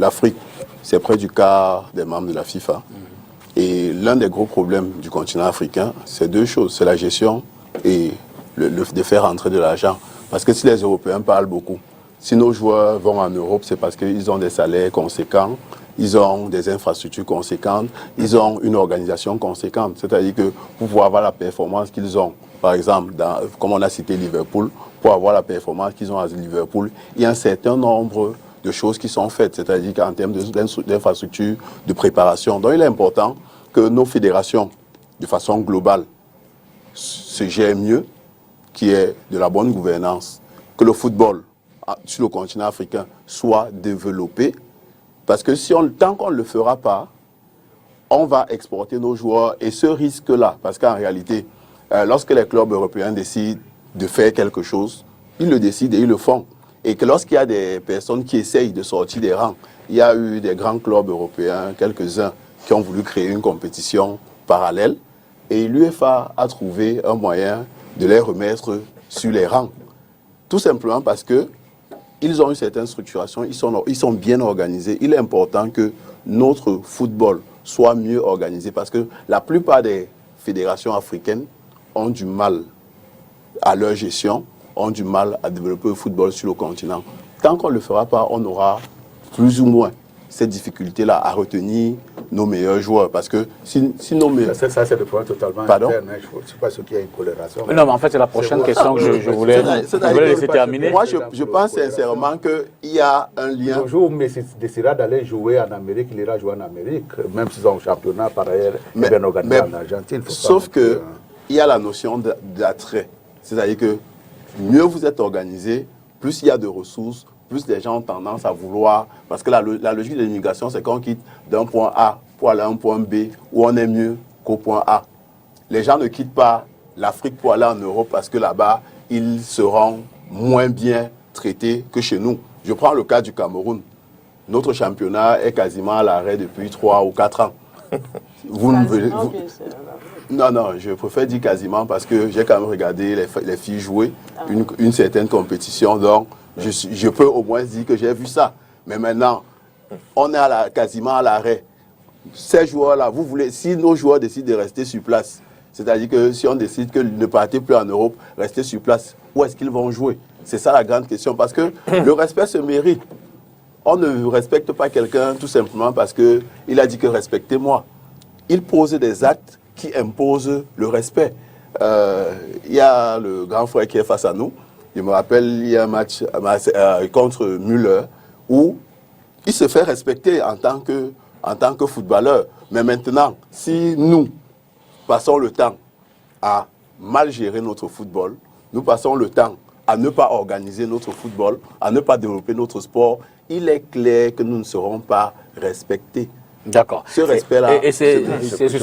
l'Afrique, c'est près du quart des membres de la FIFA. Et l'un des gros problèmes du continent africain, c'est deux choses. C'est la gestion et de faire entrer de l'argent. Parce que si les Européens parlent beaucoup, si nos joueurs vont en Europe, c'est parce qu'ils ont des salaires conséquents, ils ont des infrastructures conséquentes, ils ont une organisation conséquente. C'est-à-dire que pour pouvoir avoir la performance qu'ils ont, par exemple, comme on a cité Liverpool, pour avoir la performance qu'ils ont à Liverpool, il y a un certain nombre de choses qui sont faites, c'est-à-dire qu'en termes d'infrastructures, de préparation. Donc il est important que nos fédérations, de façon globale, se gèrent mieux, qu'il y ait de la bonne gouvernance, que le football sur le continent africain soit développé, parce que tant qu'on ne le fera pas, on va exporter nos joueurs et ce risque-là, parce qu'en réalité, lorsque les clubs européens décident de faire quelque chose, ils le décident et ils le font. Et que lorsqu'il y a des personnes qui essayent de sortir des rangs, il y a eu des grands clubs européens, quelques-uns, qui ont voulu créer une compétition parallèle, et l'UEFA a trouvé un moyen de les remettre sur les rangs. Tout simplement parce qu'ils ont une certaine structuration, ils sont bien organisés. Il est important que notre football soit mieux organisé parce que la plupart des fédérations africaines ont du mal à leur gestion, ont du mal à développer le football sur le continent. Tant qu'on ne le fera pas, on aura plus ou moins cette difficulté-là à retenir nos meilleurs joueurs. Parce que si nos meilleurs... Ça, c'est le point totalement interne. Je ne sais pas ce qu'il y a une coloration. Non, mais en fait, c'est la prochaine question que je voulais laisser terminer. Moi, je pense sincèrement qu'il y a un lien... Le jour où Messi décidera d'aller jouer en Amérique, il ira jouer en Amérique, même s'ils ont un championnat par ailleurs bien organisé en Argentine. Sauf qu'il y a la notion d'attrait. C'est-à-dire que mieux vous êtes organisé, plus il y a de ressources, plus les gens ont tendance à vouloir... Parce que la logique de l'immigration, c'est qu'on quitte d'un point A pour aller à un point B, où on est mieux qu'au point A. Les gens ne quittent pas l'Afrique pour aller en Europe parce que là-bas, ils seront moins bien traités que chez nous. Je prends le cas du Cameroun. Notre championnat est quasiment à l'arrêt depuis 3 ou 4 ans. Non, je préfère dire quasiment parce que j'ai quand même regardé les filles jouer une certaine compétition. Donc, je peux au moins dire que j'ai vu ça. Mais maintenant, on est quasiment à l'arrêt. Ces joueurs-là, si nos joueurs décident de rester sur place, c'est-à-dire que si on décide que ne partez plus en Europe, restez sur place, où est-ce qu'ils vont jouer? C'est ça la grande question. Parce que le respect se mérite. On ne respecte pas quelqu'un tout simplement parce qu'il a dit que respectez-moi. Il pose des actes qui imposent le respect. Il y a le grand frère qui est face à nous. Je me rappelle, il y a un match contre Müller où il se fait respecter en tant que footballeur. Mais maintenant, si nous passons le temps à mal gérer notre football, nous passons le temps à ne pas organiser notre football, à ne pas développer notre sport, il est clair que nous ne serons pas respectés. D'accord. Ce respect-là... Et c'est